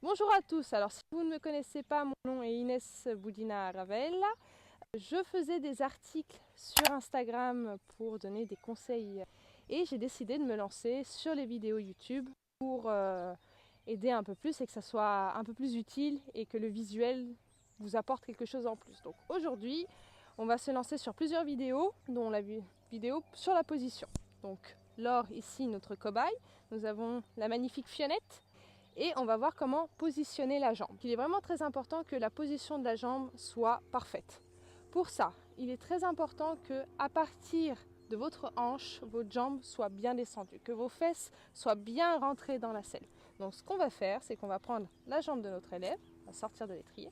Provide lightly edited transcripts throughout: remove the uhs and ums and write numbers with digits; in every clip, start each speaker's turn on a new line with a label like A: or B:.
A: Bonjour à tous, alors si vous ne me connaissez pas, mon nom est Inès Boudina Ravella. Je faisais des articles sur Instagram pour donner des conseils et j'ai décidé de me lancer sur les vidéos YouTube pour aider un peu plus et que ça soit un peu plus utile et que le visuel vous apporte quelque chose en plus. Donc aujourd'hui, on va se lancer sur plusieurs vidéos, dont la vidéo sur la position. Donc Laure, ici notre cobaye, nous avons la magnifique Fionnette. Et on va voir comment positionner la jambe. Il est vraiment très important que la position de la jambe soit parfaite. Pour ça, il est très important qu'à partir de votre hanche, votre jambe soit bien descendue, que vos fesses soient bien rentrées dans la selle. Donc ce qu'on va faire, c'est qu'on va prendre la jambe de notre élève, on va sortir de l'étrier,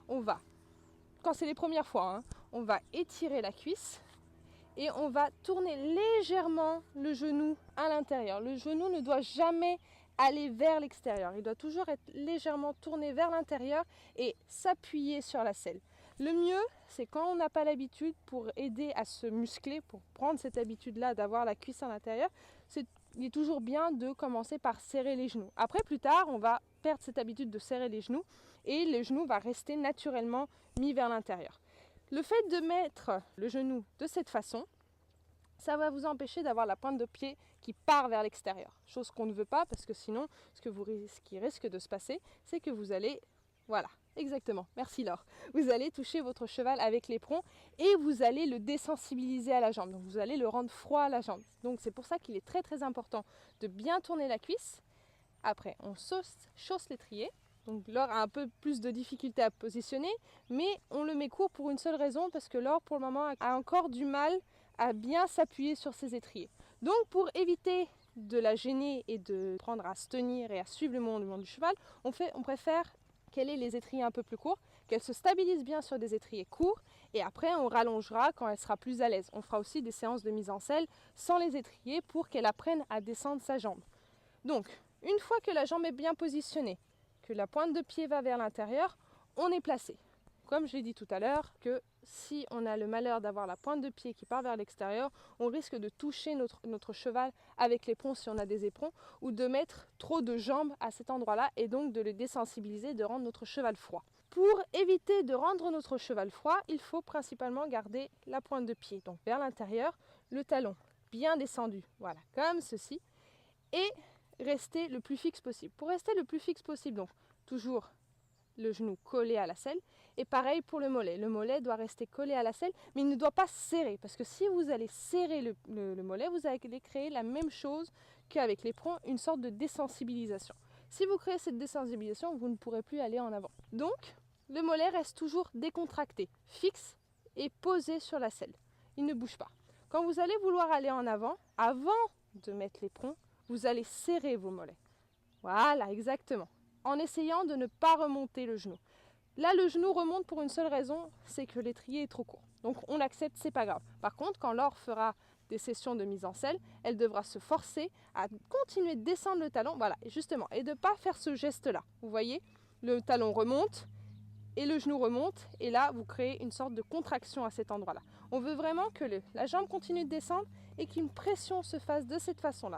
A: on va, quand c'est les premières fois, on va étirer la cuisse et on va tourner légèrement le genou à l'intérieur. Le genou ne doit jamais aller vers l'extérieur. Il doit toujours être légèrement tourné vers l'intérieur et s'appuyer sur la selle. Le mieux, c'est quand on n'a pas l'habitude, pour aider à se muscler, pour prendre cette habitude-là d'avoir la cuisse à l'intérieur, il est toujours bien de commencer par serrer les genoux. Après, plus tard, on va perdre cette habitude de serrer les genoux et le genou va rester naturellement mis vers l'intérieur. Le fait de mettre le genou de cette façon, ça va vous empêcher d'avoir la pointe de pied qui part vers l'extérieur. Chose qu'on ne veut pas parce que sinon, ce qui risque de se passer, c'est que vous allez, voilà, exactement, merci Laure, vous allez toucher votre cheval avec l'éperon et vous allez le désensibiliser à la jambe. Donc vous allez le rendre froid à la jambe. Donc c'est pour ça qu'il est très très important de bien tourner la cuisse. Après, on chausse l'étrier. Donc Laure a un peu plus de difficulté à positionner, mais on le met court pour une seule raison, parce que Laure pour le moment a encore du mal à bien s'appuyer sur ses étriers. Donc pour éviter de la gêner et de prendre à se tenir et à suivre le mouvement du cheval, on préfère qu'elle ait les étriers un peu plus courts, qu'elle se stabilise bien sur des étriers courts, et après on rallongera quand elle sera plus à l'aise. On fera aussi des séances de mise en selle sans les étriers pour qu'elle apprenne à descendre sa jambe. Donc, une fois que la jambe est bien positionnée, que la pointe de pied va vers l'intérieur, on est placé. Comme je l'ai dit tout à l'heure, que si on a le malheur d'avoir la pointe de pied qui part vers l'extérieur, on risque de toucher notre cheval avec l'éperon si on a des éperons, ou de mettre trop de jambes à cet endroit-là et donc de le désensibiliser, de rendre notre cheval froid. Pour éviter de rendre notre cheval froid, il faut principalement garder la pointe de pied, donc vers l'intérieur, le talon bien descendu, voilà, comme ceci, et rester le plus fixe possible. Pour rester le plus fixe possible, donc toujours le genou collé à la selle, et pareil pour le mollet. Le mollet doit rester collé à la selle, mais il ne doit pas serrer, parce que si vous allez serrer le mollet, vous allez créer la même chose qu'avec l'éperon, une sorte de désensibilisation. Si vous créez cette désensibilisation, vous ne pourrez plus aller en avant. Donc, le mollet reste toujours décontracté, fixe et posé sur la selle. Il ne bouge pas. Quand vous allez vouloir aller en avant de mettre l'éperon, vous allez serrer vos mollets. Voilà, exactement. En essayant de ne pas remonter le genou. Là, le genou remonte pour une seule raison, c'est que l'étrier est trop court. Donc on accepte, c'est pas grave. Par contre, quand Laure fera des sessions de mise en selle, elle devra se forcer à continuer de descendre le talon, voilà, justement, et de ne pas faire ce geste-là. Vous voyez, le talon remonte et le genou remonte, et là, vous créez une sorte de contraction à cet endroit-là. On veut vraiment que la jambe continue de descendre et qu'une pression se fasse de cette façon-là.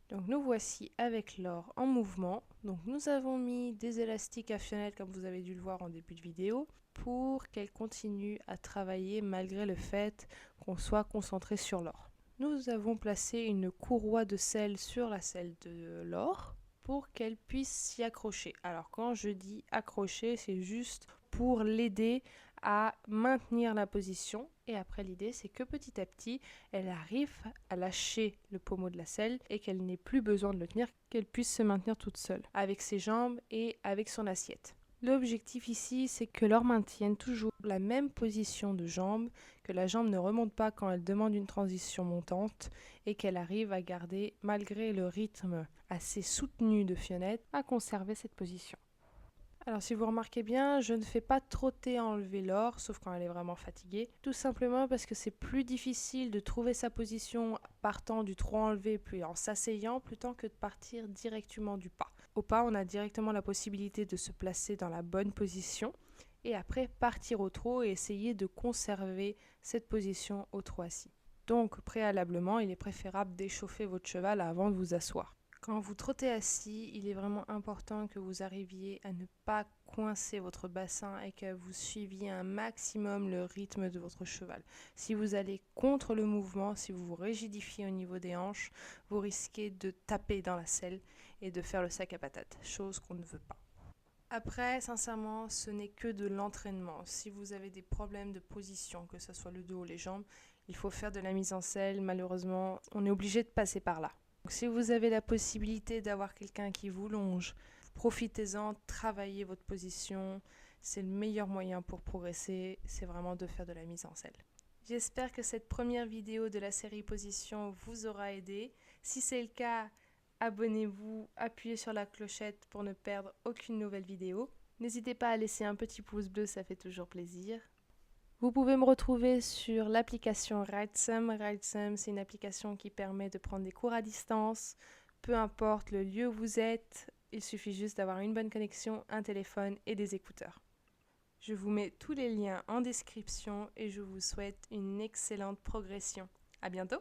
B: Donc nous voici avec Laure en mouvement. Donc nous avons mis des élastiques à Fionnette comme vous avez dû le voir en début de vidéo pour qu'elle continue à travailler malgré le fait qu'on soit concentré sur Laure. Nous avons placé une courroie de selle sur la selle de Laure pour qu'elle puisse s'y accrocher. Alors quand je dis accrocher, c'est juste pour l'aider à maintenir la position, et après l'idée c'est que petit à petit elle arrive à lâcher le pommeau de la selle et qu'elle n'ait plus besoin de le tenir, qu'elle puisse se maintenir toute seule avec ses jambes et avec son assiette. L'objectif ici c'est que Laure maintienne toujours la même position de jambe, que la jambe ne remonte pas quand elle demande une transition montante et qu'elle arrive à garder, malgré le rythme assez soutenu de Fionnette, à conserver cette position. Alors si vous remarquez bien, je ne fais pas trotter enlever Laure, sauf quand elle est vraiment fatiguée. Tout simplement parce que c'est plus difficile de trouver sa position partant du trot enlevé puis en s'asseyant plutôt que de partir directement du pas. Au pas, on a directement la possibilité de se placer dans la bonne position et après partir au trot et essayer de conserver cette position au trot assis. Donc préalablement, il est préférable d'échauffer votre cheval avant de vous asseoir. Quand vous trottez assis, il est vraiment important que vous arriviez à ne pas coincer votre bassin et que vous suiviez un maximum le rythme de votre cheval. Si vous allez contre le mouvement, si vous vous rigidifiez au niveau des hanches, vous risquez de taper dans la selle et de faire le sac à patates, chose qu'on ne veut pas. Après, sincèrement, ce n'est que de l'entraînement. Si vous avez des problèmes de position, que ce soit le dos ou les jambes, il faut faire de la mise en selle. Malheureusement, on est obligé de passer par là. Donc, si vous avez la possibilité d'avoir quelqu'un qui vous longe, profitez-en, travaillez votre position. C'est le meilleur moyen pour progresser, c'est vraiment de faire de la mise en selle. J'espère que cette première vidéo de la série Position vous aura aidé. Si c'est le cas, abonnez-vous, appuyez sur la clochette pour ne perdre aucune nouvelle vidéo. N'hésitez pas à laisser un petit pouce bleu, ça fait toujours plaisir. Vous pouvez me retrouver sur l'application RideSum. RideSum, c'est une application qui permet de prendre des cours à distance, peu importe le lieu où vous êtes. Il suffit juste d'avoir une bonne connexion, un téléphone et des écouteurs. Je vous mets tous les liens en description et je vous souhaite une excellente progression. À bientôt!